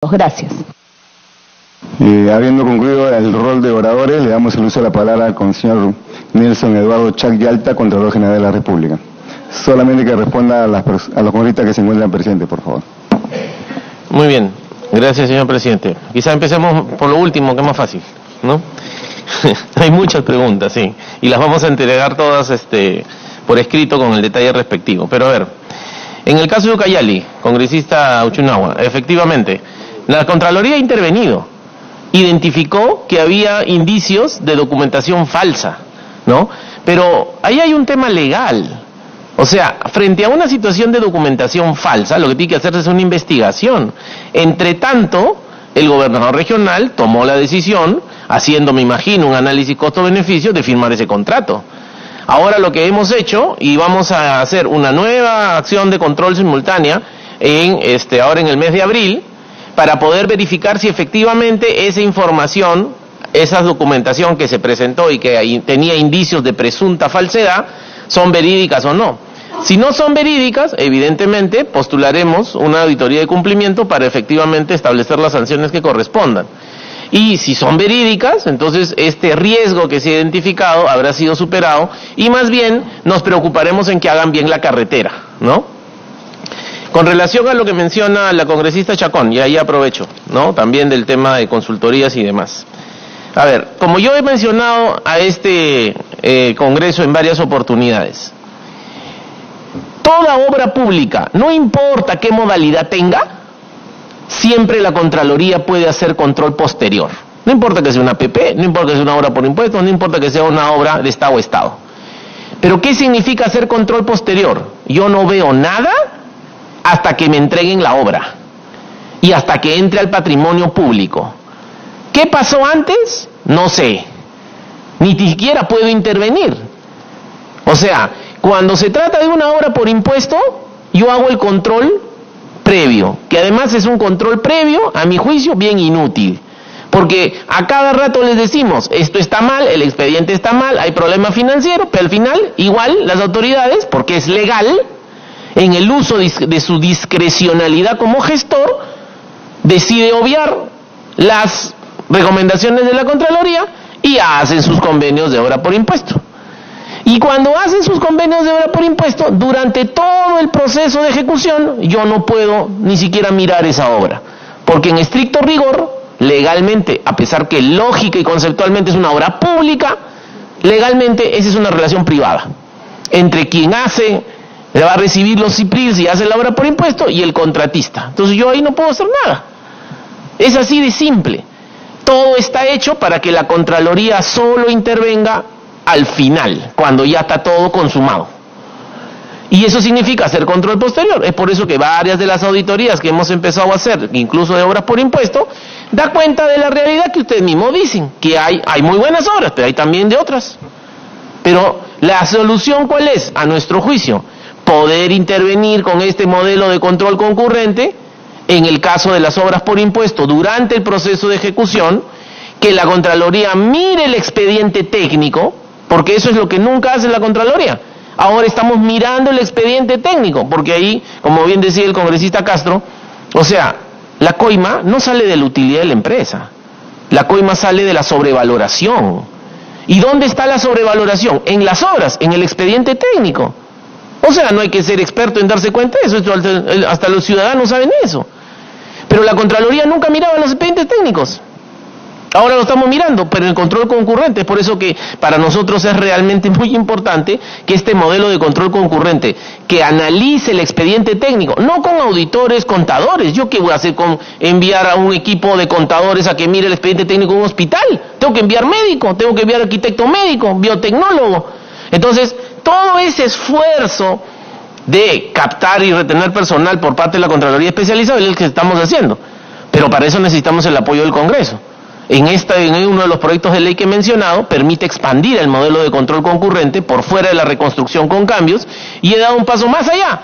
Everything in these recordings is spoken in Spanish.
Gracias. Habiendo concluido el rol de oradores, le damos el uso de la palabra con el señor Nelson Eduardo Chac Yalta, Contralor General de la República. Solamente que responda a los congresistas que se encuentran presentes, por favor. Muy bien, gracias, señor presidente. Quizá empecemos por lo último, que es más fácil, ¿no? Hay muchas preguntas, sí, y las vamos a entregar todas por escrito con el detalle respectivo. Pero a ver, en el caso de Ucayali, congresista Uchunahua, efectivamente, la Contraloría ha intervenido, identificó que había indicios de documentación falsa, ¿no? Pero ahí hay un tema legal. O sea, frente a una situación de documentación falsa, lo que tiene que hacerse es una investigación. Entre tanto, el gobernador regional tomó la decisión, haciendo, me imagino, un análisis costo-beneficio, de firmar ese contrato. Ahora lo que hemos hecho, y vamos a hacer una nueva acción de control simultánea, ahora en el mes de abril, para poder verificar si efectivamente esa información, esa documentación que se presentó y que tenía indicios de presunta falsedad, son verídicas o no. Si no son verídicas, evidentemente postularemos una auditoría de cumplimiento para efectivamente establecer las sanciones que correspondan. Y si son verídicas, entonces este riesgo que se ha identificado habrá sido superado y más bien nos preocuparemos en que hagan bien la carretera, ¿no? Con relación a lo que menciona la congresista Chacón, y ahí aprovecho, ¿no? También del tema de consultorías y demás. A ver, como yo he mencionado a este Congreso en varias oportunidades, toda obra pública, no importa qué modalidad tenga, siempre la Contraloría puede hacer control posterior. No importa que sea una PP, no importa que sea una obra por impuestos, no importa que sea una obra de Estado a Estado. Pero ¿qué significa hacer control posterior? Yo no veo nada hasta que me entreguen la obra y hasta que entre al patrimonio público. ¿Qué pasó antes? No sé. Ni siquiera puedo intervenir. O sea, cuando se trata de una obra por impuesto, yo hago el control previo, que además es un control previo, a mi juicio, bien inútil. Porque a cada rato les decimos, esto está mal, el expediente está mal, hay problema financiero, pero al final, igual, las autoridades, porque es legal, en el uso de su discrecionalidad como gestor, decide obviar las recomendaciones de la Contraloría y hacen sus convenios de obra por impuesto. Y cuando hacen sus convenios de obra por impuesto, durante todo el proceso de ejecución, yo no puedo ni siquiera mirar esa obra. Porque en estricto rigor, legalmente, a pesar que lógica y conceptualmente es una obra pública, legalmente esa es una relación privada. Entre quien le va a recibir los CIPRILs y hace la obra por impuesto y el contratista. Entonces yo ahí no puedo hacer nada. Es así de simple. Todo está hecho para que la Contraloría solo intervenga al final, cuando ya está todo consumado. Y eso significa hacer control posterior. Es por eso que varias de las auditorías que hemos empezado a hacer, incluso de obras por impuesto, da cuenta de la realidad que ustedes mismos dicen, que hay muy buenas obras, pero hay también de otras. Pero la solución, ¿cuál es? A nuestro juicio, poder intervenir con este modelo de control concurrente en el caso de las obras por impuesto durante el proceso de ejecución, que la Contraloría mire el expediente técnico, porque eso es lo que nunca hace la Contraloría. Ahora estamos mirando el expediente técnico, porque ahí, como bien decía el congresista Castro, o sea, la coima no sale de la utilidad de la empresa, la coima sale de la sobrevaloración. ¿Y dónde está la sobrevaloración? En las obras, en el expediente técnico. O sea, no hay que ser experto en darse cuenta de eso, hasta los ciudadanos saben eso. Pero la Contraloría nunca miraba los expedientes técnicos. Ahora lo estamos mirando, pero el control concurrente, es por eso que para nosotros es realmente muy importante que este modelo de control concurrente, que analice el expediente técnico, no con auditores, contadores. ¿Yo qué voy a hacer con enviar a un equipo de contadores a que mire el expediente técnico de un hospital? Tengo que enviar médico, tengo que enviar arquitecto médico, biotecnólogo. Entonces, todo ese esfuerzo de captar y retener personal por parte de la Contraloría Especializada es el que estamos haciendo. Pero para eso necesitamos el apoyo del Congreso. En uno de los proyectos de ley que he mencionado, permite expandir el modelo de control concurrente por fuera de la reconstrucción con cambios, y he dado un paso más allá.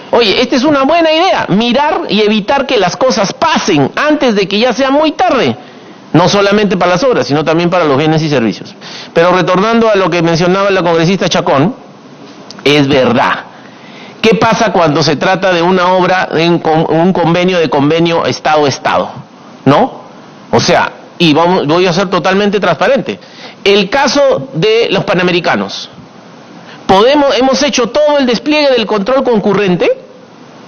Oye, esta es una buena idea, mirar y evitar que las cosas pasen antes de que ya sea muy tarde, no solamente para las obras, sino también para los bienes y servicios. Pero retornando a lo que mencionaba la congresista Chacón, es verdad. ¿Qué pasa cuando se trata de una obra en un convenio Estado-Estado? ¿no? O sea, y voy a ser totalmente transparente. El caso de los Panamericanos. Hemos hecho todo el despliegue del control concurrente,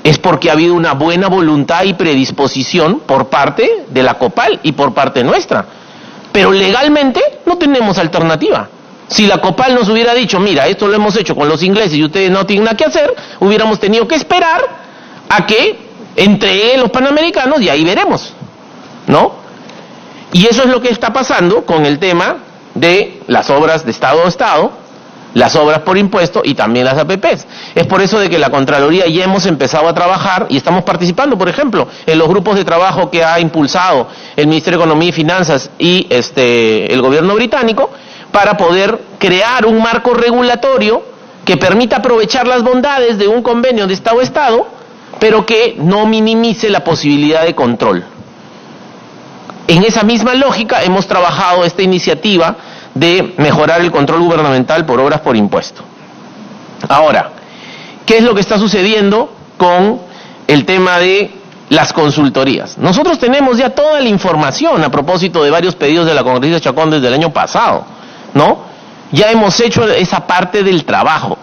es porque ha habido una buena voluntad y predisposición por parte de la COPAL y por parte nuestra. Pero legalmente no tenemos alternativa. Si la COPAL nos hubiera dicho, mira, esto lo hemos hecho con los ingleses y ustedes no tienen nada que hacer, hubiéramos tenido que esperar a que entreguen los Panamericanos y ahí veremos, ¿no? Y eso es lo que está pasando con el tema de las obras de Estado a Estado, las obras por impuesto y también las APPs. Es por eso de que la Contraloría ya hemos empezado a trabajar y estamos participando, por ejemplo, en los grupos de trabajo que ha impulsado el Ministerio de Economía y Finanzas y el gobierno británico, para poder crear un marco regulatorio que permita aprovechar las bondades de un convenio de Estado a Estado, pero que no minimice la posibilidad de control. En esa misma lógica hemos trabajado esta iniciativa de mejorar el control gubernamental por obras por impuesto. Ahora, ¿qué es lo que está sucediendo con el tema de las consultorías? Nosotros tenemos ya toda la información a propósito de varios pedidos de la congresista Chacón desde el año pasado, ¿no? Ya hemos hecho esa parte del trabajo,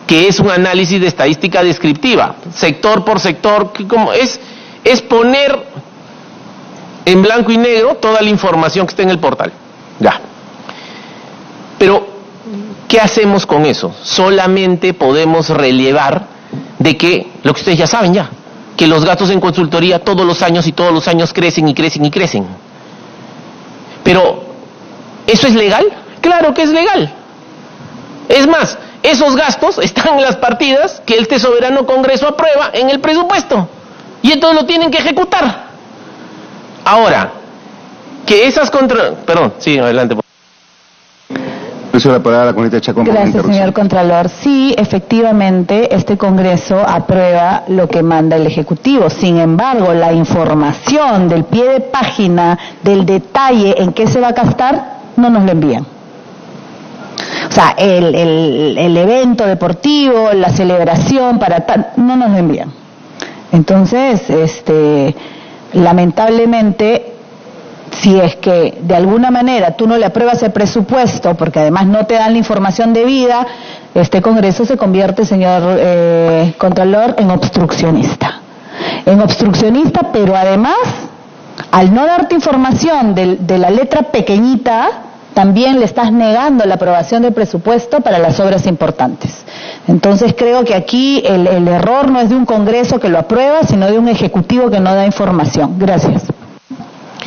que es un análisis de estadística descriptiva, sector por sector, que como es poner en blanco y negro toda la información que está en el portal. Ya. Pero, ¿qué hacemos con eso? Solamente podemos relevar de que, lo que ustedes ya saben ya, que los gastos en consultoría todos los años crecen y crecen y crecen. Pero, ¿eso es legal? Claro que es legal. Es más, esos gastos están en las partidas que este soberano Congreso aprueba en el presupuesto. Y entonces lo tienen que ejecutar. Ahora, que esas Perdón, sí, adelante. La palabra a la congresista Chacón. Gracias, señor Contralor. Sí, efectivamente, este Congreso aprueba lo que manda el Ejecutivo. Sin embargo, la información del pie de página, del detalle en qué se va a gastar, no nos lo envían. O sea, el evento deportivo, la celebración, no nos lo envían. Entonces, lamentablemente, si es que de alguna manera tú no le apruebas el presupuesto, porque además no te dan la información debida, este Congreso se convierte, señor Contralor, en obstruccionista. Pero además, al no darte información de la letra pequeñita, también le estás negando la aprobación del presupuesto para las obras importantes. Entonces creo que aquí el error no es de un Congreso que lo aprueba, sino de un Ejecutivo que no da información. Gracias.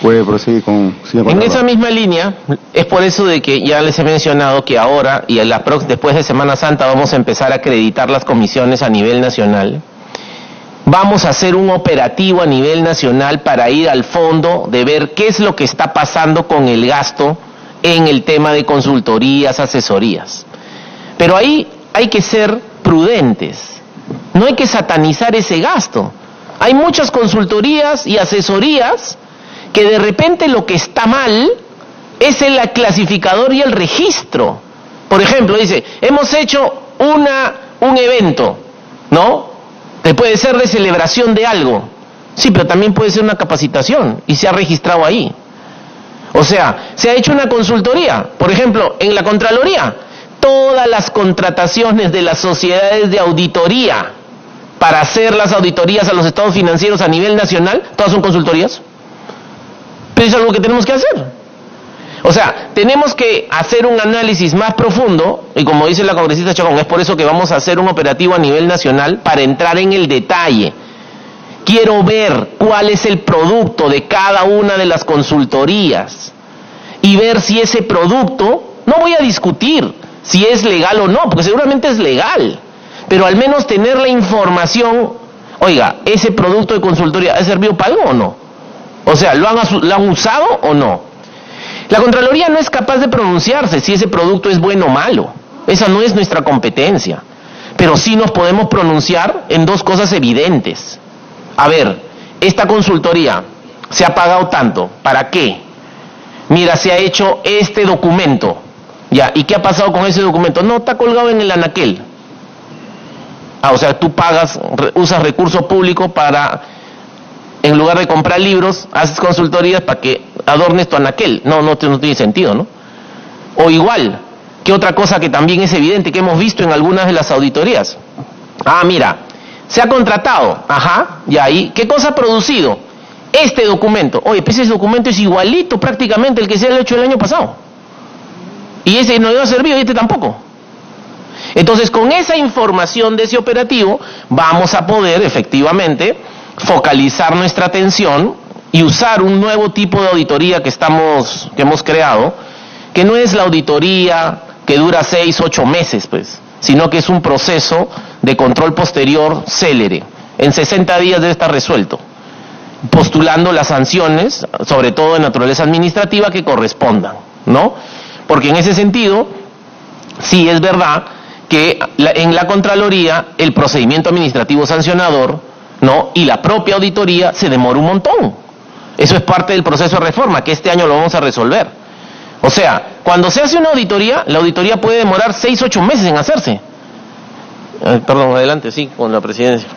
Puede proseguir con... En esa misma línea, es por eso de que ya les he mencionado que ahora y después de Semana Santa vamos a empezar a acreditar las comisiones a nivel nacional. Vamos a hacer un operativo a nivel nacional para ir al fondo de ver qué es lo que está pasando con el gasto en el tema de consultorías, asesorías. Pero ahí hay que ser prudentes, no hay que satanizar ese gasto. Hay muchas consultorías y asesorías que de repente lo que está mal es el clasificador y el registro. Por ejemplo, dice, hemos hecho un evento, ¿no? Que puede ser de celebración de algo. Sí, pero también puede ser una capacitación y se ha registrado ahí. O sea, se ha hecho una consultoría. Por ejemplo, en la Contraloría, todas las contrataciones de las sociedades de auditoría para hacer las auditorías a los estados financieros a nivel nacional, todas son consultorías. Pero es algo que tenemos que hacer. O sea, tenemos que hacer un análisis más profundo, y como dice la congresista Chacón, es por eso que vamos a hacer un operativo a nivel nacional para entrar en el detalle. Quiero ver cuál es el producto de cada una de las consultorías y ver si ese producto, no voy a discutir si es legal o no, porque seguramente es legal, pero al menos tener la información, oiga, ese producto de consultoría, ¿ha servido para algo o no? O sea, ¿lo han usado o no? La Contraloría no es capaz de pronunciarse si ese producto es bueno o malo. Esa no es nuestra competencia. Pero sí nos podemos pronunciar en dos cosas evidentes. A ver, esta consultoría se ha pagado tanto. ¿Para qué? Mira, se ha hecho este documento. Ya, ¿y qué ha pasado con ese documento? No, está colgado en el anaquel. O sea, tú pagas, usas recursos públicos para en lugar de comprar libros, haces consultorías para que adornes tu anaquel. No tiene sentido, ¿no? O igual, ¿qué otra cosa que también es evidente que hemos visto en algunas de las auditorías? Mira, se ha contratado, y ahí, ¿qué cosa ha producido? Este documento. Oye, pues ese documento es igualito prácticamente el que se ha hecho el año pasado. Y ese no ha servido y este tampoco. Entonces, con esa información de ese operativo, vamos a poder efectivamente focalizar nuestra atención y usar un nuevo tipo de auditoría que hemos creado, que no es la auditoría que dura 6, 8 meses, pues, sino que es un proceso de control posterior célere. En 60 días debe estar resuelto, postulando las sanciones, sobre todo de naturaleza administrativa, que correspondan, ¿no? Porque en ese sentido, sí es verdad que en la Contraloría el procedimiento administrativo sancionador, ¿no?, y la propia auditoría se demora un montón. Eso es parte del proceso de reforma, que este año lo vamos a resolver. O sea, cuando se hace una auditoría, la auditoría puede demorar 6, 8 meses en hacerse. Perdón, adelante, sí, con la presidencia.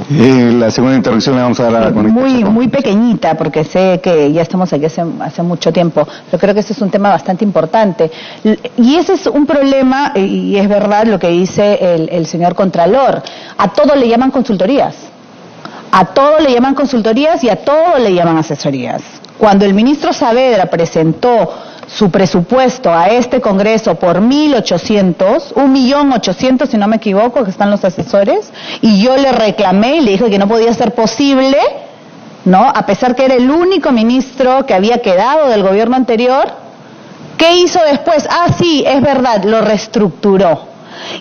La segunda intervención la vamos a dar a la muy pequeñita, porque sé que ya estamos aquí hace mucho tiempo, pero creo que ese es un tema bastante importante. Y ese es un problema, y es verdad lo que dice el señor Contralor. A todo le llaman consultorías. A todo le llaman consultorías y a todo le llaman asesorías. Cuando el ministro Saavedra presentó su presupuesto a este Congreso por 1.800.000 si no me equivoco, que están los asesores, y yo le reclamé y le dije que no podía ser posible, ¿no?, a pesar que era el único ministro que había quedado del gobierno anterior. ¿Qué hizo después? Sí, es verdad, lo reestructuró.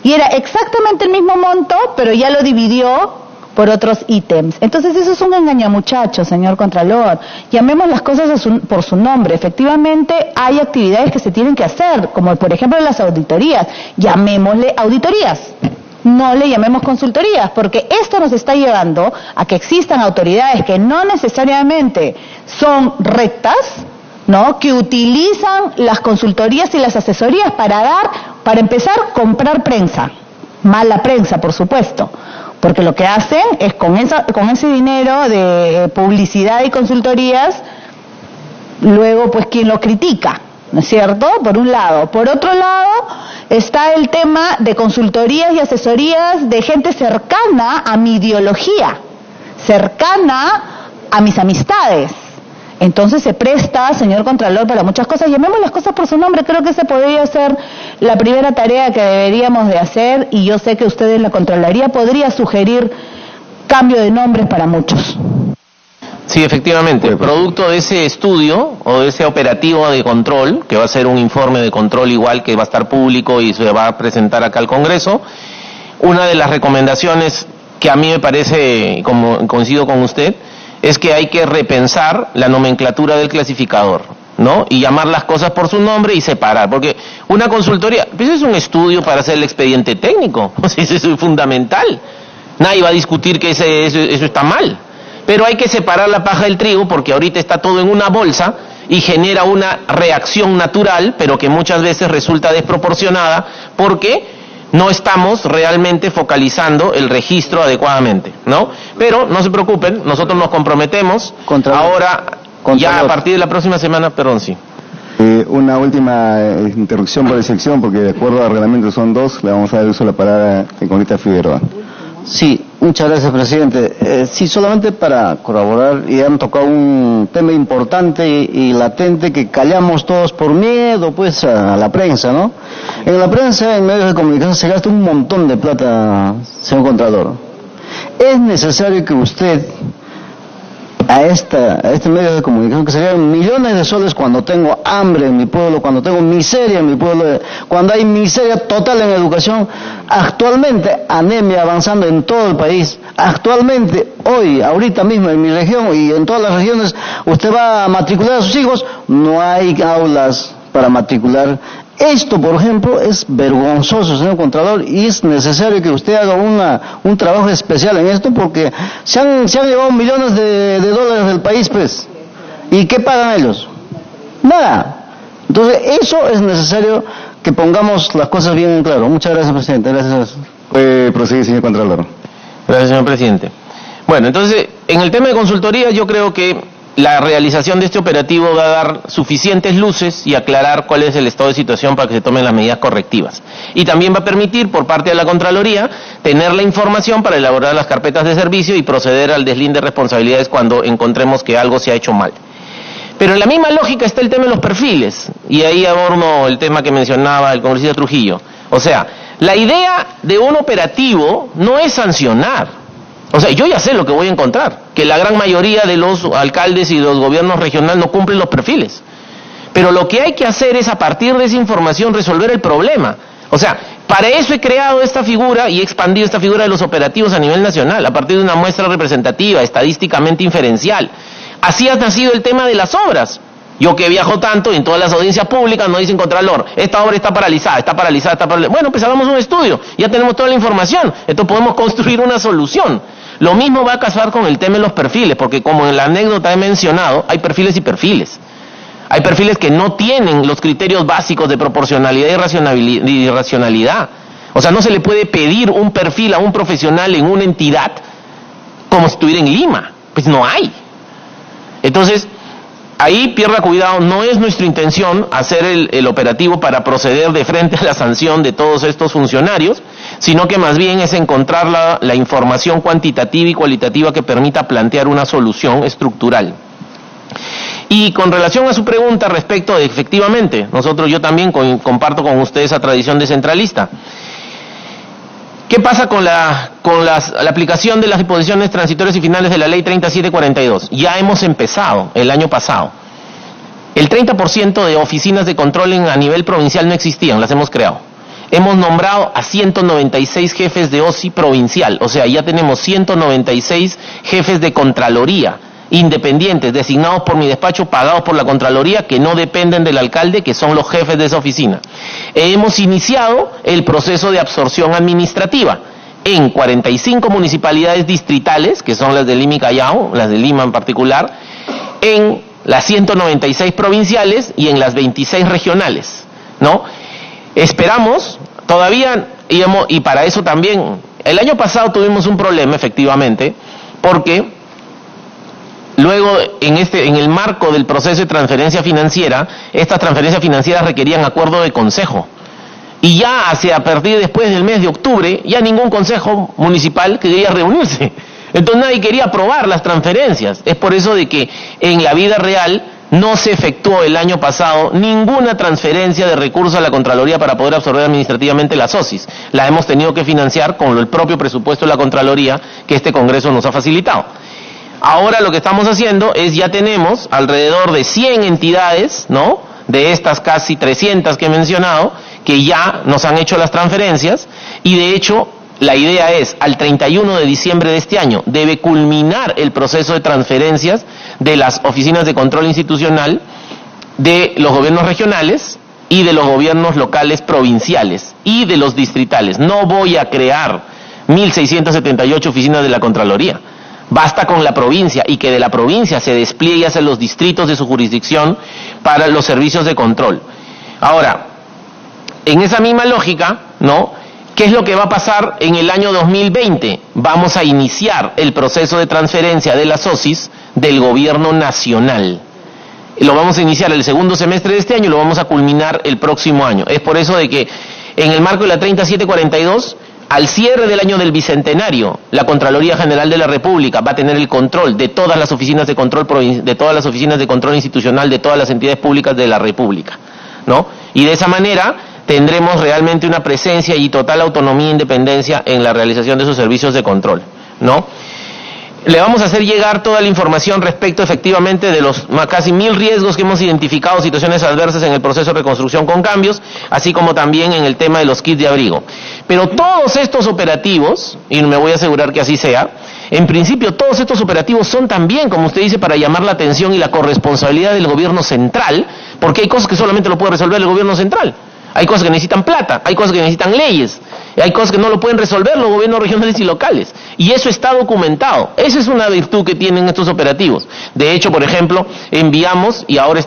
Y era exactamente el mismo monto, pero ya lo dividió por otros ítems. Entonces eso es un engañamuchachos, señor Contralor. Llamemos las cosas por su nombre. Efectivamente hay actividades que se tienen que hacer, como por ejemplo las auditorías. Llamémosle auditorías, no le llamemos consultorías, porque esto nos está llevando a que existan autoridades que no necesariamente son rectas, ¿no?, que utilizan las consultorías y las asesorías para empezar, comprar prensa. Mala prensa, por supuesto. Porque lo que hacen es con ese dinero de publicidad y consultorías, luego pues quien lo critica, ¿no es cierto?, por un lado. Por otro lado está el tema de consultorías y asesorías de gente cercana a mi ideología, cercana a mis amistades. Entonces se presta, señor Contralor, para muchas cosas. Llamemos las cosas por su nombre. Creo que esa podría ser la primera tarea que deberíamos de hacer, y yo sé que usted en la Contraloría podría sugerir cambio de nombres para muchos. Sí, efectivamente. Producto de ese estudio o de ese operativo de control, que va a ser un informe de control igual que va a estar público y se va a presentar acá al Congreso, una de las recomendaciones que a mí me parece, como coincido con usted, es que hay que repensar la nomenclatura del clasificador, ¿no?, y llamar las cosas por su nombre y separar, porque una consultoría, pues es un estudio para hacer el expediente técnico, pues eso es fundamental. Nadie va a discutir que eso está mal, pero hay que separar la paja del trigo, porque ahorita está todo en una bolsa y genera una reacción natural, pero que muchas veces resulta desproporcionada, porque no estamos realmente focalizando el registro adecuadamente, ¿no? Pero no se preocupen, nosotros nos comprometemos. Ahora, ya a partir de la próxima semana, perdón, sí. Una última interrupción por sección, porque de acuerdo al reglamento son 2, le vamos a dar uso a la palabra a Conita Figueroa. Sí, muchas gracias, presidente. Sí, solamente para colaborar, y han tocado un tema importante y latente que callamos todos por miedo, pues, a la prensa, ¿no? En la prensa, en medios de comunicación, se gasta un montón de plata, señor Contralor. Es necesario que usted, a este medio de comunicación, que se gasten millones de soles cuando tengo hambre en mi pueblo, cuando tengo miseria en mi pueblo, cuando hay miseria total en educación, actualmente anemia avanzando en todo el país, actualmente, hoy, ahorita mismo en mi región y en todas las regiones, usted va a matricular a sus hijos, no hay aulas para matricular. Esto, por ejemplo, es vergonzoso, señor Contralor, y es necesario que usted haga un trabajo especial en esto, porque se han llevado millones de dólares del país, pues. ¿Y qué pagan ellos? Nada. Entonces, eso es necesario que pongamos las cosas bien en claro. Muchas gracias, presidente. Gracias. Proseguir, señor Contralor. Gracias, señor presidente. Bueno, entonces, en el tema de consultoría yo creo que la realización de este operativo va a dar suficientes luces y aclarar cuál es el estado de situación para que se tomen las medidas correctivas. Y también va a permitir, por parte de la Contraloría, tener la información para elaborar las carpetas de servicio y proceder al deslinde de responsabilidades cuando encontremos que algo se ha hecho mal. Pero en la misma lógica está el tema de los perfiles, y ahí aborno el tema que mencionaba el congresista Trujillo. O sea, la idea de un operativo no es sancionar. O sea, yo ya sé lo que voy a encontrar, que la gran mayoría de los alcaldes y de los gobiernos regionales no cumplen los perfiles. Pero lo que hay que hacer es, a partir de esa información, resolver el problema. O sea, para eso he creado esta figura y he expandido esta figura de los operativos a nivel nacional, a partir de una muestra representativa, estadísticamente inferencial. Así ha nacido el tema de las obras. Yo que viajo tanto, y en todas las audiencias públicas nos dicen Contralor, esta obra está paralizada, está paralizada, está paralizada. Bueno, pues hagamos un estudio, ya tenemos toda la información, entonces podemos construir una solución. Lo mismo va a pasar con el tema de los perfiles, porque como en la anécdota he mencionado, hay perfiles y perfiles. Hay perfiles que no tienen los criterios básicos de proporcionalidad y racionalidad. O sea, no se le puede pedir un perfil a un profesional en una entidad como si estuviera en Lima. Pues no hay. Entonces, ahí pierda cuidado, no es nuestra intención hacer el operativo para proceder de frente a la sanción de todos estos funcionarios, sino que más bien es encontrar la información cuantitativa y cualitativa que permita plantear una solución estructural. Y con relación a su pregunta respecto de, efectivamente, yo también comparto con usted esa tradición descentralista. ¿Qué pasa con la aplicación de las disposiciones transitorias y finales de la ley 3742? Ya hemos empezado el año pasado. El 30% de oficinas de control a nivel provincial no existían, las hemos creado. Hemos nombrado a 196 jefes de OSI provincial, o sea, ya tenemos 196 jefes de Contraloría, independientes, designados por mi despacho, pagados por la Contraloría, que no dependen del alcalde, que son los jefes de esa oficina. Hemos iniciado el proceso de absorción administrativa en 45 municipalidades distritales, que son las de Lima y Callao, las de Lima en particular, en las 196 provinciales y en las 26 regionales, ¿no? Esperamos, todavía, y para eso también, el año pasado tuvimos un problema, efectivamente, porque luego, en el marco del proceso de transferencia financiera, estas transferencias financieras requerían acuerdo de consejo. Y ya a partir después del mes de octubre, ya ningún consejo municipal quería reunirse. Entonces nadie quería aprobar las transferencias. Es por eso de que en la vida real no se efectuó el año pasado ninguna transferencia de recursos a la Contraloría para poder absorber administrativamente las OSIs. La hemos tenido que financiar con el propio presupuesto de la Contraloría que este Congreso nos ha facilitado. Ahora lo que estamos haciendo es, ya tenemos alrededor de 100 entidades, ¿no?, de estas casi 300 que he mencionado, que ya nos han hecho las transferencias, y de hecho la idea es, al 31 de diciembre de este año, debe culminar el proceso de transferencias de las oficinas de control institucional de los gobiernos regionales y de los gobiernos locales provinciales y de los distritales. No voy a crear 1.678 oficinas de la Contraloría. Basta con la provincia, y que de la provincia se despliegue hacia los distritos de su jurisdicción para los servicios de control. Ahora, en esa misma lógica, ¿no?, ¿qué es lo que va a pasar en el año 2020? Vamos a iniciar el proceso de transferencia de las OSIs del gobierno nacional. Lo vamos a iniciar el segundo semestre de este año y lo vamos a culminar el próximo año. Es por eso de que en el marco de la 3742, al cierre del año del bicentenario, la Contraloría General de la República va a tener el control de todas las oficinas de control institucional de todas las entidades públicas de la República, ¿no? Y de esa manera tendremos realmente una presencia y total autonomía e independencia en la realización de sus servicios de control, ¿no? Le vamos a hacer llegar toda la información respecto efectivamente de los casi 1.000 riesgos que hemos identificado, situaciones adversas en el proceso de reconstrucción con cambios, así como también en el tema de los kits de abrigo. Pero todos estos operativos, y me voy a asegurar que así sea, en principio todos estos operativos son también, como usted dice, para llamar la atención y la corresponsabilidad del gobierno central, porque hay cosas que solamente lo puede resolver el gobierno central. Hay cosas que necesitan plata, hay cosas que necesitan leyes, hay cosas que no lo pueden resolver los gobiernos regionales y locales. Y eso está documentado. Esa es una virtud que tienen estos operativos. De hecho, por ejemplo, enviamos, y ahora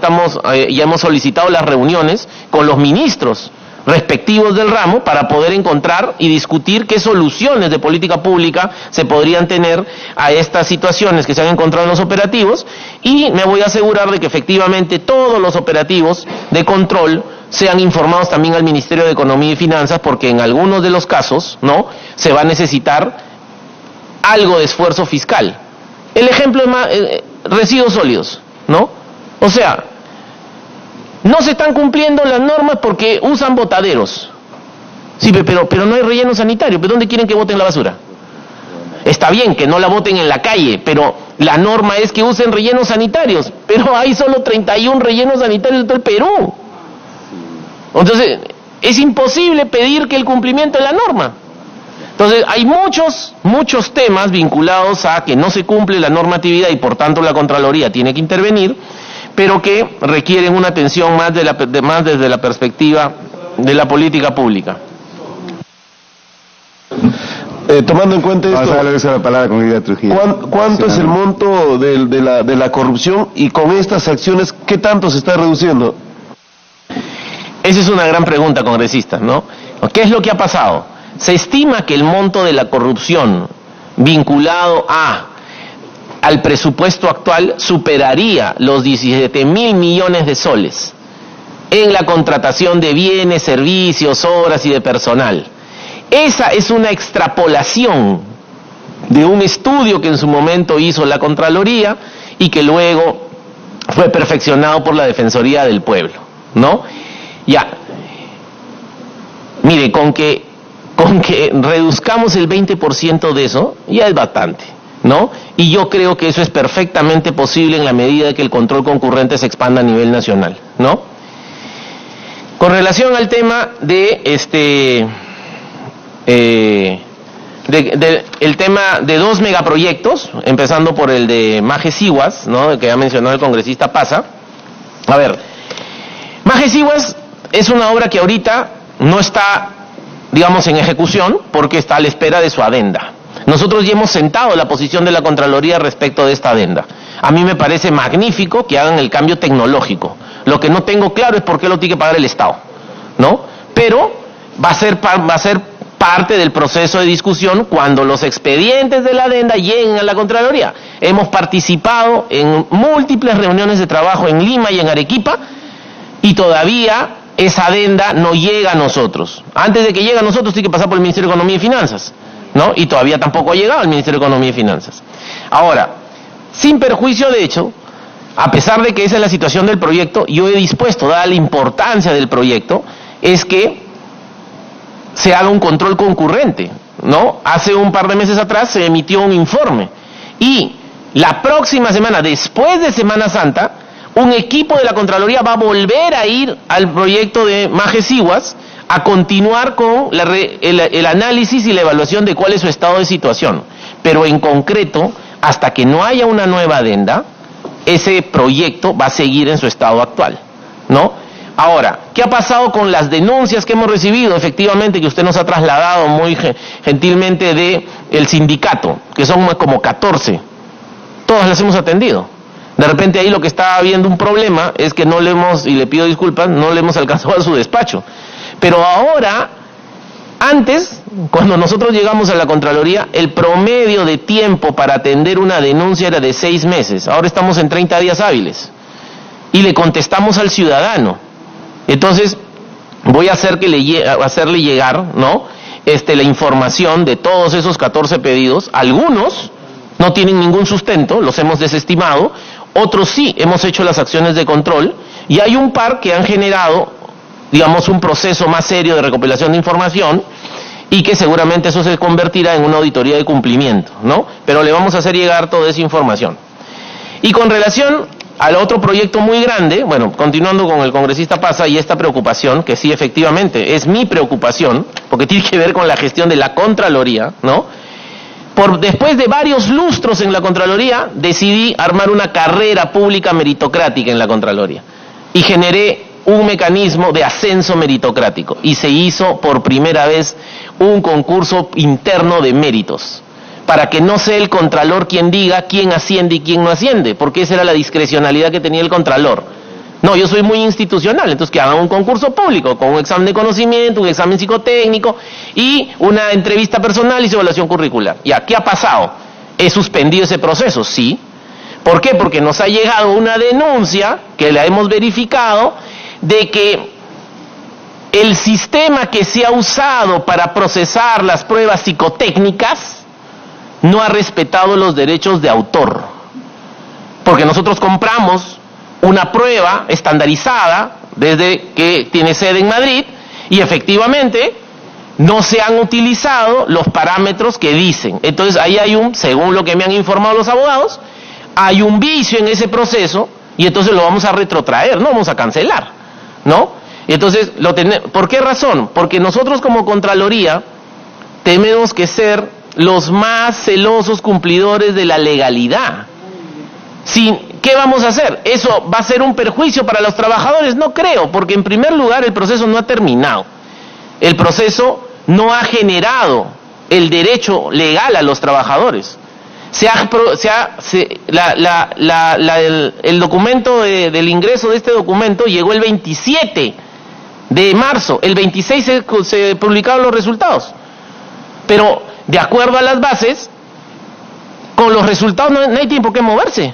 ya hemos solicitado las reuniones con los ministros respectivos del ramo para poder encontrar y discutir qué soluciones de política pública se podrían tener a estas situaciones que se han encontrado en los operativos, y me voy a asegurar de que efectivamente todos los operativos de control sean informados también al Ministerio de Economía y Finanzas, porque en algunos de los casos, ¿no?, se va a necesitar algo de esfuerzo fiscal. El ejemplo es más, residuos sólidos, ¿no? O sea, no se están cumpliendo las normas porque usan botaderos. Sí, pero no hay relleno sanitario. ¿Pero dónde quieren que boten la basura? Está bien que no la boten en la calle, pero la norma es que usen rellenos sanitarios. Pero hay solo 31 rellenos sanitarios en todo el Perú. Entonces, es imposible pedir que el cumplimiento de la norma. Entonces, hay muchos temas vinculados a que no se cumple la normatividad y por tanto la Contraloría tiene que intervenir, pero que requieren una atención más desde la perspectiva de la política pública. Tomando en cuenta esto, vamos a darle la palabra con Lidia Trujillo. ¿Cuánto es el monto de la corrupción, y con estas acciones qué tanto se está reduciendo? Esa es una gran pregunta, congresista, ¿no? ¿Qué es lo que ha pasado? Se estima que el monto de la corrupción vinculado al presupuesto actual superaría los 17.000 millones de soles en la contratación de bienes, servicios, obras y de personal. Esa es una extrapolación de un estudio que en su momento hizo la Contraloría y que luego fue perfeccionado por la Defensoría del Pueblo, ¿no? Ya, mire, con que reduzcamos el 20% de eso, ya es bastante, ¿no? Y yo creo que eso es perfectamente posible en la medida de que el control concurrente se expanda a nivel nacional, ¿no? Con relación al tema de el tema de 2 megaproyectos, empezando por el de Maje-Sihuas, ¿no?, que ha mencionado el congresista Paza. A ver, Maje-Sihuas es una obra que ahorita no está, digamos, en ejecución porque está a la espera de su adenda. Nosotros ya hemos sentado la posición de la Contraloría respecto de esta adenda. A mí me parece magnífico que hagan el cambio tecnológico. Lo que no tengo claro es por qué lo tiene que pagar el Estado, ¿no? Pero va a ser parte del proceso de discusión cuando los expedientes de la adenda lleguen a la Contraloría. Hemos participado en múltiples reuniones de trabajo en Lima y en Arequipa, y todavía esa adenda no llega a nosotros. Antes de que llegue a nosotros tiene que pasar por el Ministerio de Economía y Finanzas, ¿no? Y todavía tampoco ha llegado al Ministerio de Economía y Finanzas. Ahora, sin perjuicio de hecho, a pesar de que esa es la situación del proyecto, yo he dispuesto, dada la importancia del proyecto, es que se haga un control concurrente, ¿no? Hace un par de meses atrás se emitió un informe, y la próxima semana, después de Semana Santa, un equipo de la Contraloría va a volver a ir al proyecto de Maje-Sihuas a continuar con el análisis y la evaluación de cuál es su estado de situación. Pero en concreto, hasta que no haya una nueva adenda, ese proyecto va a seguir en su estado actual, ¿no? Ahora, ¿qué ha pasado con las denuncias que hemos recibido? Efectivamente, que usted nos ha trasladado muy gentilmente del sindicato, que son como 14. Todas las hemos atendido. De repente ahí lo que está habiendo un problema es que no le hemos, y le pido disculpas, no le hemos alcanzado a su despacho. Pero ahora, antes, cuando nosotros llegamos a la Contraloría, el promedio de tiempo para atender una denuncia era de 6 meses. Ahora estamos en 30 días hábiles. Y le contestamos al ciudadano. Entonces, voy a hacerle llegar, ¿no?, la información de todos esos 14 pedidos. Algunos no tienen ningún sustento, los hemos desestimado. Otros sí, hemos hecho las acciones de control, y hay un par que han generado, digamos, un proceso más serio de recopilación de información, y que seguramente eso se convertirá en una auditoría de cumplimiento, ¿no? Pero le vamos a hacer llegar toda esa información. Y con relación al otro proyecto muy grande, bueno, continuando con el congresista Paza y esta preocupación, que sí, efectivamente, es mi preocupación, porque tiene que ver con la gestión de la Contraloría, ¿no? Después de varios lustros en la Contraloría, decidí armar una carrera pública meritocrática en la Contraloría. Y generé un mecanismo de ascenso meritocrático. Y se hizo por primera vez un concurso interno de méritos, para que no sea el Contralor quien diga quién asciende y quién no asciende, porque esa era la discrecionalidad que tenía el Contralor, No, yo soy muy institucional, entonces que hagan un concurso público con un examen de conocimiento, un examen psicotécnico y una entrevista personal y su evaluación curricular. ¿Ya qué ha pasado? ¿He suspendido ese proceso? Sí. ¿Por qué? Porque nos ha llegado una denuncia, que la hemos verificado, de que el sistema que se ha usado para procesar las pruebas psicotécnicas no ha respetado los derechos de autor. Porque nosotros compramos una prueba estandarizada desde que tiene sede en Madrid y efectivamente no se han utilizado los parámetros que dicen. Entonces ahí hay según lo que me han informado los abogados, hay un vicio en ese proceso y entonces lo vamos a retrotraer, no vamos a cancelar, ¿no? Entonces, ¿por qué razón? Porque nosotros como Contraloría tenemos que ser los más celosos cumplidores de la legalidad. ¿Qué vamos a hacer? ¿Eso va a ser un perjuicio para los trabajadores? No creo, porque en primer lugar el proceso no ha terminado. El proceso no ha generado el derecho legal a los trabajadores. El documento del ingreso de este documento llegó el 27 de marzo, el 26 se publicaron los resultados. Pero de acuerdo a las bases, con los resultados no hay tiempo que moverse.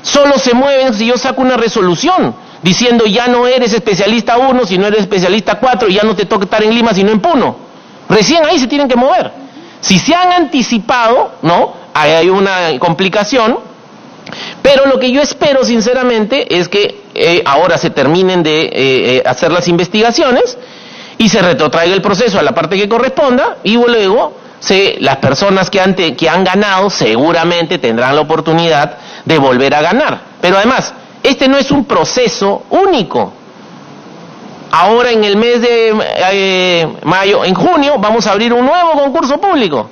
Solo se mueven si yo saco una resolución diciendo ya no eres especialista 1, si no eres especialista 4, ya no te toca estar en Lima sino en Puno. Recién ahí se tienen que mover. Si se han anticipado, ¿no? Hay una complicación, pero lo que yo espero sinceramente es que ahora se terminen de hacer las investigaciones y se retrotraiga el proceso a la parte que corresponda y luego las personas que han ganado seguramente tendrán la oportunidad de volver a ganar. Pero además, este no es un proceso único. Ahora en el mes de mayo, en junio, vamos a abrir un nuevo concurso público.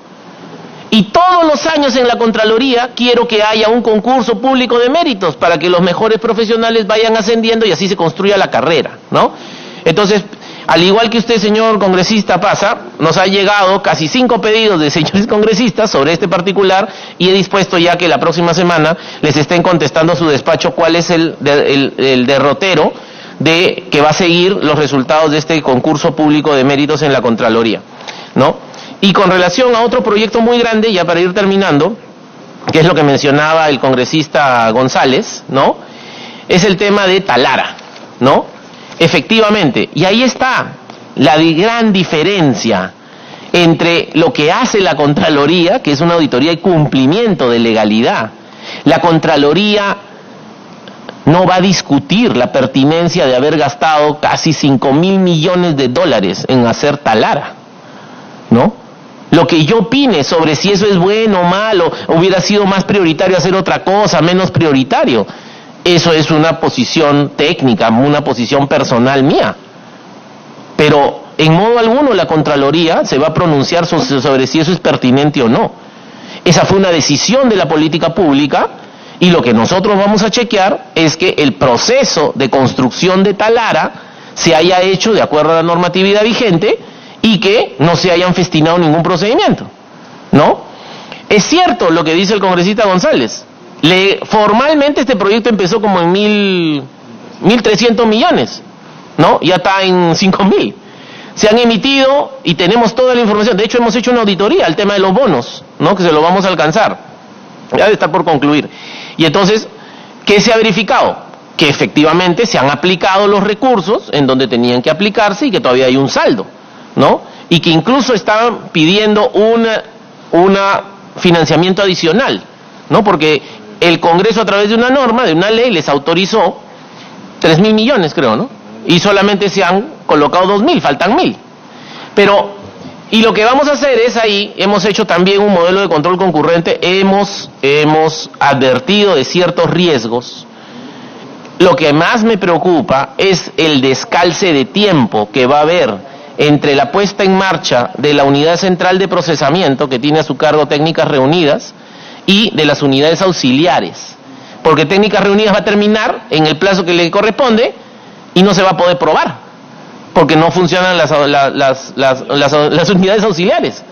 Y todos los años en la Contraloría quiero que haya un concurso público de méritos para que los mejores profesionales vayan ascendiendo y así se construya la carrera, ¿no? Entonces, al igual que usted, señor congresista, nos ha llegado casi 5 pedidos de señores congresistas sobre este particular y he dispuesto ya que la próxima semana les estén contestando a su despacho cuál es el derrotero de que va a seguir los resultados de este concurso público de méritos en la Contraloría, ¿no? Y con relación a otro proyecto muy grande, ya para ir terminando, que es lo que mencionaba el congresista González, ¿no? Es el tema de Talara, ¿no? Efectivamente, y ahí está la gran diferencia entre lo que hace la Contraloría, que es una auditoría y cumplimiento de legalidad. La Contraloría no va a discutir la pertinencia de haber gastado casi 5.000 millones de dólares en hacer Talara, ¿no? Lo que yo opine sobre si eso es bueno o malo, hubiera sido más prioritario hacer otra cosa, menos prioritario, eso es una posición técnica, una posición personal mía. Pero en modo alguno la Contraloría se va a pronunciar sobre si eso es pertinente o no. Esa fue una decisión de la política pública y lo que nosotros vamos a chequear es que el proceso de construcción de Talara se haya hecho de acuerdo a la normatividad vigente y que no se hayan festinado ningún procedimiento, ¿no? Es cierto lo que dice el congresista González. Formalmente este proyecto empezó como en 1.300 millones, ¿no? Ya está en 5.000. Se han emitido y tenemos toda la información. De hecho, hemos hecho una auditoría al tema de los bonos, ¿no? Que se lo vamos a alcanzar. Ya está por concluir. Y entonces, ¿qué se ha verificado? Que efectivamente se han aplicado los recursos en donde tenían que aplicarse y que todavía hay un saldo, ¿no? Y que incluso estaban pidiendo un financiamiento adicional, ¿no? Porque el Congreso a través de una norma, de una ley, les autorizó 3.000 millones, creo, ¿no? Y solamente se han colocado 2.000, faltan 1.000. Pero, y lo que vamos a hacer es ahí, hemos hecho también un modelo de control concurrente, hemos advertido de ciertos riesgos. Lo que más me preocupa es el descalce de tiempo que va a haber entre la puesta en marcha de la unidad central de procesamiento que tiene a su cargo técnicas reunidas y de las unidades auxiliares, porque técnicas reunidas va a terminar en el plazo que le corresponde y no se va a poder probar, porque no funcionan las unidades auxiliares,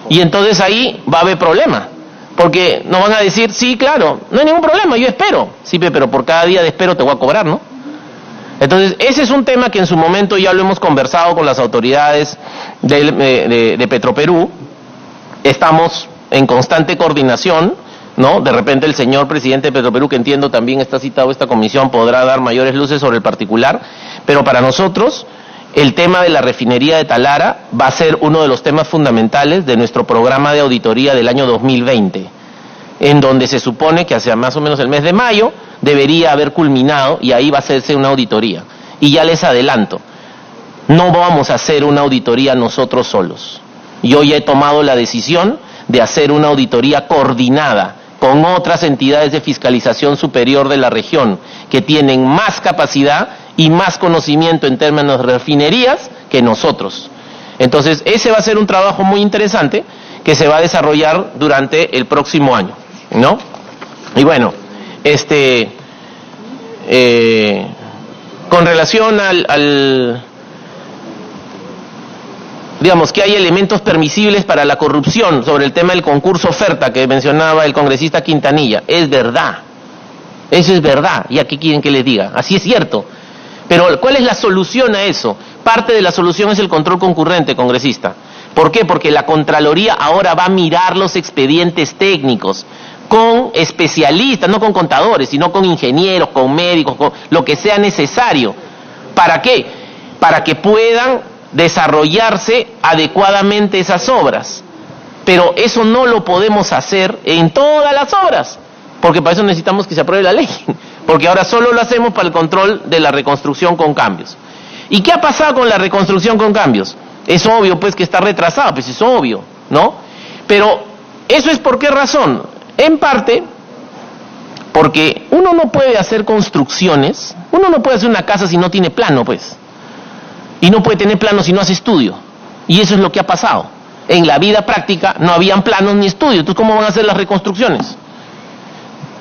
y entonces ahí va a haber problema, porque nos van a decir, sí, claro, no hay ningún problema, yo espero, sí, pero por cada día de espero te voy a cobrar, ¿no? Entonces, ese es un tema que en su momento ya lo hemos conversado con las autoridades de Petroperú. Estamos en constante coordinación, ¿no? De repente el señor presidente de Petroperú, que entiendo también está citado a esta comisión, podrá dar mayores luces sobre el particular, pero para nosotros el tema de la refinería de Talara va a ser uno de los temas fundamentales de nuestro programa de auditoría del año 2020, en donde se supone que hacia más o menos el mes de mayo debería haber culminado y ahí va a hacerse una auditoría. Y ya les adelanto, no vamos a hacer una auditoría nosotros solos. Yo ya he tomado la decisión de hacer una auditoría coordinada con otras entidades de fiscalización superior de la región que tienen más capacidad y más conocimiento en términos de refinerías que nosotros. Entonces, ese va a ser un trabajo muy interesante que se va a desarrollar durante el próximo año, ¿no? Y bueno, con relación digamos que hay elementos permisibles para la corrupción sobre el tema del concurso oferta que mencionaba el congresista Quintanilla, es verdad, eso es verdad, ¿y a qué quieren que les diga? Así es cierto, pero ¿cuál es la solución a eso? Parte de la solución es el control concurrente, congresista. ¿Por qué? Porque la Contraloría ahora va a mirar los expedientes técnicos con especialistas, no con contadores, sino con ingenieros, con médicos, con lo que sea necesario. ¿Para qué? Para que puedan desarrollarse adecuadamente esas obras. Pero eso no lo podemos hacer en todas las obras, porque para eso necesitamos que se apruebe la ley, porque ahora solo lo hacemos para el control de la reconstrucción con cambios. ¿Y qué ha pasado con la reconstrucción con cambios? Es obvio pues que está retrasado, pues es obvio, ¿no? Pero ¿eso es por qué razón? En parte porque uno no puede hacer construcciones, uno no puede hacer una casa si no tiene plano, pues. Y no puede tener plano si no hace estudio. Y eso es lo que ha pasado. En la vida práctica no habían planos ni estudios. Entonces, ¿cómo van a hacer las reconstrucciones?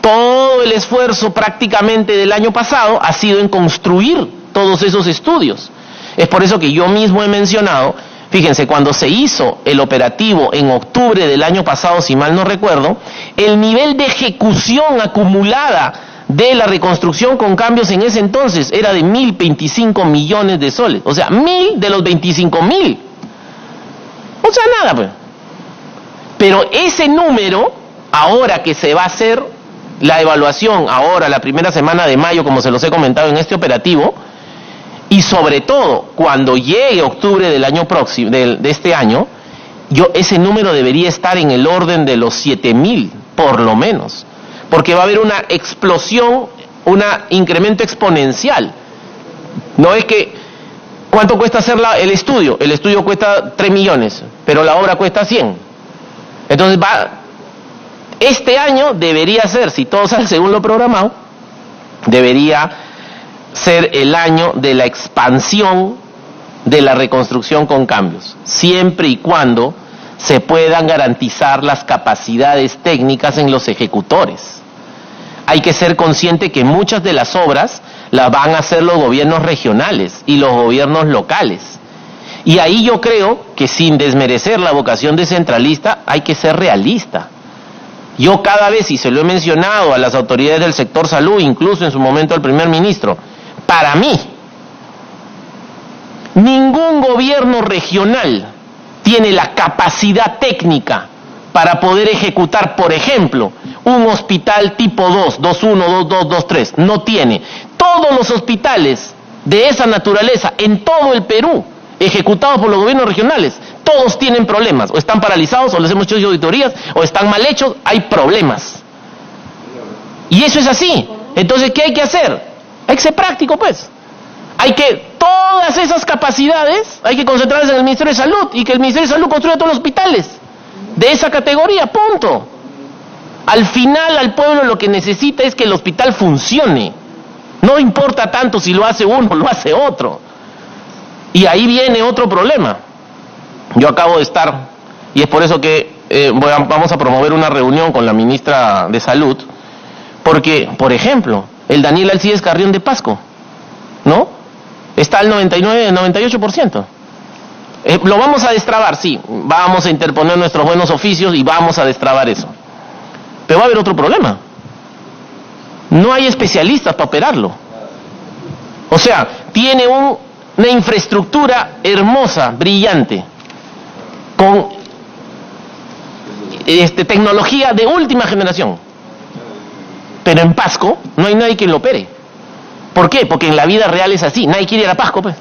Todo el esfuerzo prácticamente del año pasado ha sido en construir todos esos estudios. Es por eso que yo mismo he mencionado, fíjense, cuando se hizo el operativo en octubre del año pasado, si mal no recuerdo, el nivel de ejecución acumulada de la reconstrucción con cambios en ese entonces era de 1.025 millones de soles. O sea, 1.000 de los 25.000. O sea, nada, pues. Pero ese número, ahora que se va a hacer la evaluación, ahora la primera semana de mayo, como se los he comentado en este operativo, y sobre todo, cuando llegue octubre del año próximo, de este año, ese número debería estar en el orden de los 7.000, por lo menos. Porque va a haber una explosión, un incremento exponencial. No es que, ¿cuánto cuesta hacer el estudio? El estudio cuesta 3 millones, pero la obra cuesta 100. Entonces este año debería ser, si todo sale según lo programado, debería ser el año de la expansión de la reconstrucción con cambios, siempre y cuando se puedan garantizar las capacidades técnicas en los ejecutores. Hay que ser consciente que muchas de las obras las van a hacer los gobiernos regionales y los gobiernos locales. Y ahí yo creo que, sin desmerecer la vocación descentralista, hay que ser realista. Yo cada vez, y se lo he mencionado a las autoridades del sector salud, incluso en su momento al primer ministro, para mí, ningún gobierno regional tiene la capacidad técnica para poder ejecutar, por ejemplo, un hospital tipo 2, 2.1, 2.2, 2.3. No tiene. Todos los hospitales de esa naturaleza en todo el Perú, ejecutados por los gobiernos regionales, todos tienen problemas. O están paralizados, o les hemos hecho auditorías, o están mal hechos, hay problemas. Y eso es así. Entonces, ¿qué hay que hacer? Hay que ser práctico, pues. Todas esas capacidades hay que concentrarlas en el Ministerio de Salud, y que el Ministerio de Salud construya todos los hospitales de esa categoría, punto. Al final, al pueblo lo que necesita es que el hospital funcione. No importa tanto si lo hace uno o lo hace otro. Y ahí viene otro problema. Yo acabo de estar, y es por eso que vamos a promover una reunión con la ministra de Salud, porque, por ejemplo, el Daniel Alcides Carrión de Pasco, ¿no? Está al 98%. Lo vamos a destrabar, sí, vamos a interponer nuestros buenos oficios y vamos a destrabar eso. Pero va a haber otro problema. No hay especialistas para operarlo. O sea, tiene una infraestructura hermosa, brillante, con tecnología de última generación. Pero en Pasco no hay nadie que lo opere. ¿Por qué? Porque en la vida real es así, nadie quiere ir a Pasco, pues.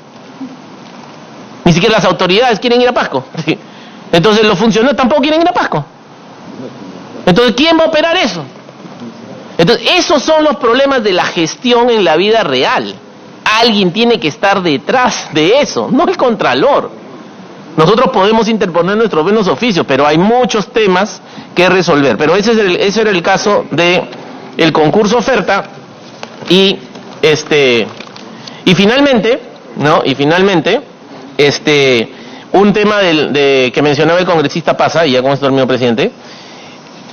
Ni siquiera las autoridades quieren ir a Pasco. Entonces los funcionarios tampoco quieren ir a Pasco. Entonces, ¿quién va a operar eso? Entonces, esos son los problemas de la gestión en la vida real. Alguien tiene que estar detrás de eso, no el contralor. Nosotros podemos interponer nuestros buenos oficios, pero hay muchos temas que resolver. Pero ese era el caso de el concurso oferta y finalmente, ¿no? Y finalmente, un tema que mencionaba el congresista Pasa, y ya con esto termino, presidente.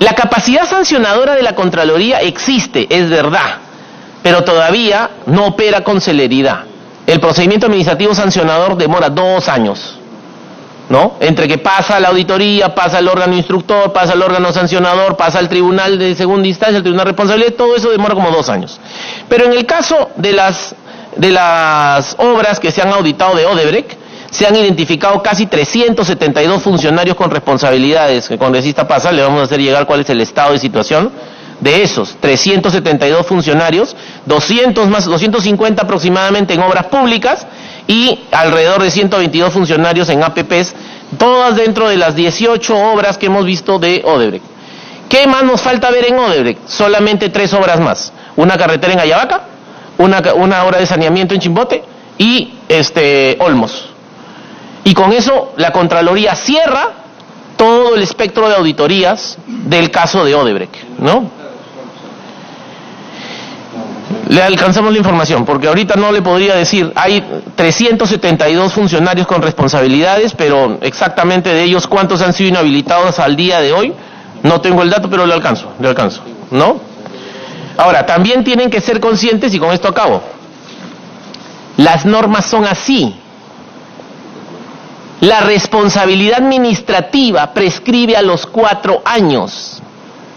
La capacidad sancionadora de la Contraloría existe, es verdad, pero todavía no opera con celeridad. El procedimiento administrativo sancionador demora 2 años, ¿no? Entre que pasa la auditoría, pasa el órgano instructor, pasa el órgano sancionador, pasa el tribunal de segunda instancia, el tribunal de responsabilidad, todo eso demora como 2 años. Pero en el caso de las obras que se han auditado de Odebrecht, se han identificado casi 372 funcionarios con responsabilidades. El congresista Pasa, le vamos a hacer llegar cuál es el estado de situación de esos 372 funcionarios, 250 aproximadamente en obras públicas y alrededor de 122 funcionarios en APPs, todas dentro de las 18 obras que hemos visto de Odebrecht. ¿Qué más nos falta ver en Odebrecht? Solamente 3 obras más. Una carretera en Ayabaca, una obra de saneamiento en Chimbote y Olmos. Y con eso la Contraloría cierra todo el espectro de auditorías del caso de Odebrecht, ¿no? Le alcanzamos la información, porque ahorita no le podría decir, hay 372 funcionarios con responsabilidades, pero exactamente de ellos cuántos han sido inhabilitados al día de hoy, no tengo el dato, pero le alcanzo, ¿no? Ahora, también tienen que ser conscientes, y con esto acabo, las normas son así. La responsabilidad administrativa prescribe a los 4 años,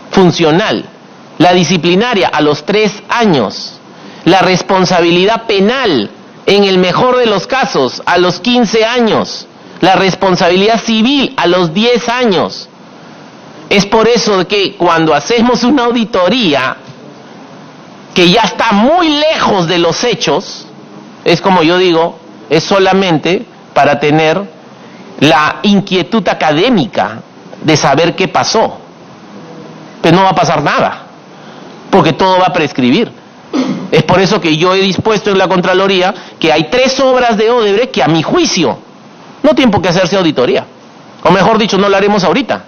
funcional. La disciplinaria a los 3 años. La responsabilidad penal, en el mejor de los casos, a los 15 años. La responsabilidad civil a los 10 años. Es por eso que cuando hacemos una auditoría que ya está muy lejos de los hechos, es como yo digo, es solamente para tener la inquietud académica de saber qué pasó. Pero no va a pasar nada, porque todo va a prescribir. Es por eso que yo he dispuesto en la Contraloría que hay 3 obras de Odebrecht que a mi juicio no tienen por qué hacerse auditoría. O mejor dicho, no la haremos ahorita.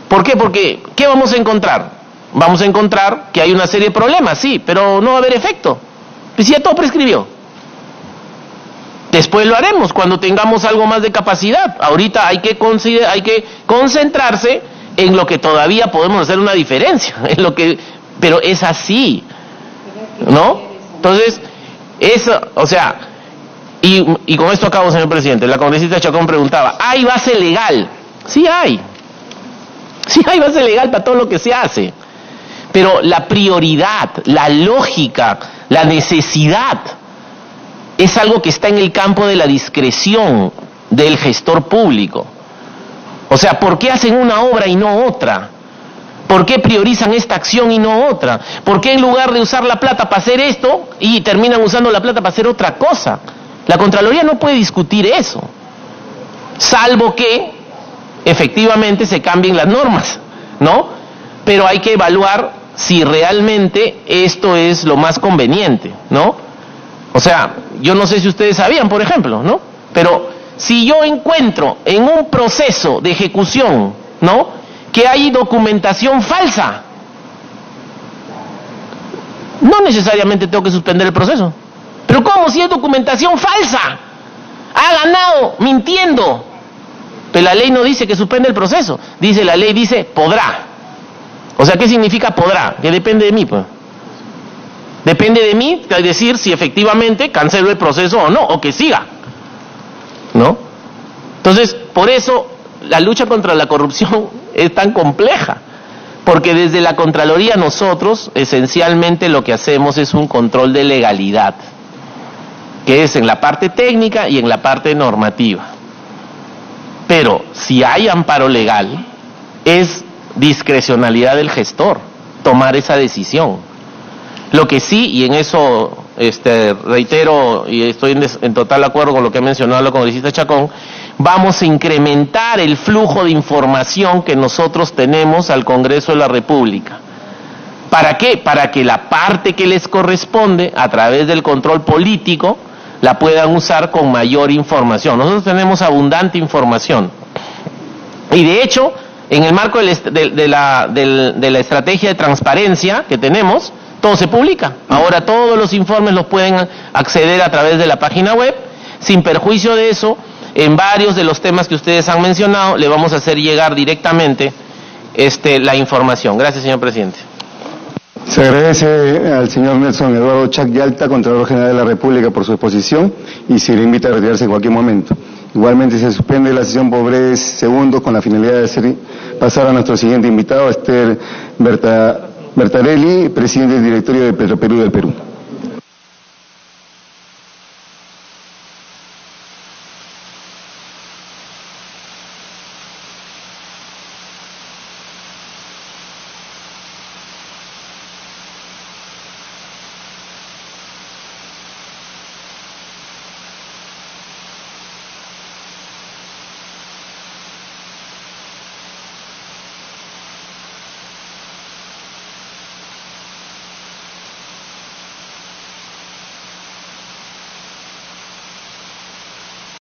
¿Por qué? Porque, ¿qué vamos a encontrar? Vamos a encontrar que hay una serie de problemas, sí, pero no va a haber efecto. Pues ya todo prescribió. Después lo haremos cuando tengamos algo más de capacidad. Ahorita hay que concentrarse en lo que todavía podemos hacer una diferencia, pero es así, ¿no? Entonces, eso, o sea, y con esto acabo, señor presidente. La congresista Chacón preguntaba, ¿hay base legal? Sí hay base legal para todo lo que se hace, pero la prioridad, la lógica, la necesidad es algo que está en el campo de la discreción del gestor público. O sea, ¿por qué hacen una obra y no otra? ¿Por qué priorizan esta acción y no otra? ¿Por qué en lugar de usar la plata para hacer esto y terminan usando la plata para hacer otra cosa? La Contraloría no puede discutir eso, salvo que efectivamente se cambien las normas, ¿no? Pero hay que evaluar si realmente esto es lo más conveniente, ¿no? O sea, yo no sé si ustedes sabían, por ejemplo, ¿no? Pero si yo encuentro en un proceso de ejecución, ¿no?, que hay documentación falsa, no necesariamente tengo que suspender el proceso. Pero ¿cómo si es documentación falsa? Ha ganado mintiendo. Pero la ley no dice que suspende el proceso. La ley dice podrá. O sea, ¿qué significa podrá? Que depende de mí, pues. Depende de mí decir si efectivamente cancelo el proceso o no, o que siga, ¿no? Entonces, por eso la lucha contra la corrupción es tan compleja, porque desde la Contraloría nosotros esencialmente lo que hacemos es un control de legalidad. que es en la parte técnica y en la parte normativa. Pero si hay amparo legal, es discrecionalidad del gestor tomar esa decisión. Lo que sí, y en eso reitero y estoy en total acuerdo con lo que ha mencionado la congresista Chacón, vamos a incrementar el flujo de información que nosotros tenemos al Congreso de la República. ¿Para qué? Para que la parte que les corresponde, a través del control político, la puedan usar con mayor información. Nosotros tenemos abundante información. Y de hecho, en el marco de la estrategia de transparencia que tenemos, todo se publica. Ahora todos los informes los pueden acceder a través de la página web. Sin perjuicio de eso, en varios de los temas que ustedes han mencionado, le vamos a hacer llegar directamente la información. Gracias, señor presidente. Se agradece al señor Nelson Eduardo Chac Yalta, Contralor General de la República, por su exposición y se le invita a retirarse en cualquier momento. Igualmente se suspende la sesión por breves segundos con la finalidad de pasar a nuestro siguiente invitado, Esther Bertarelli, presidente del directorio de Petroperú del Perú.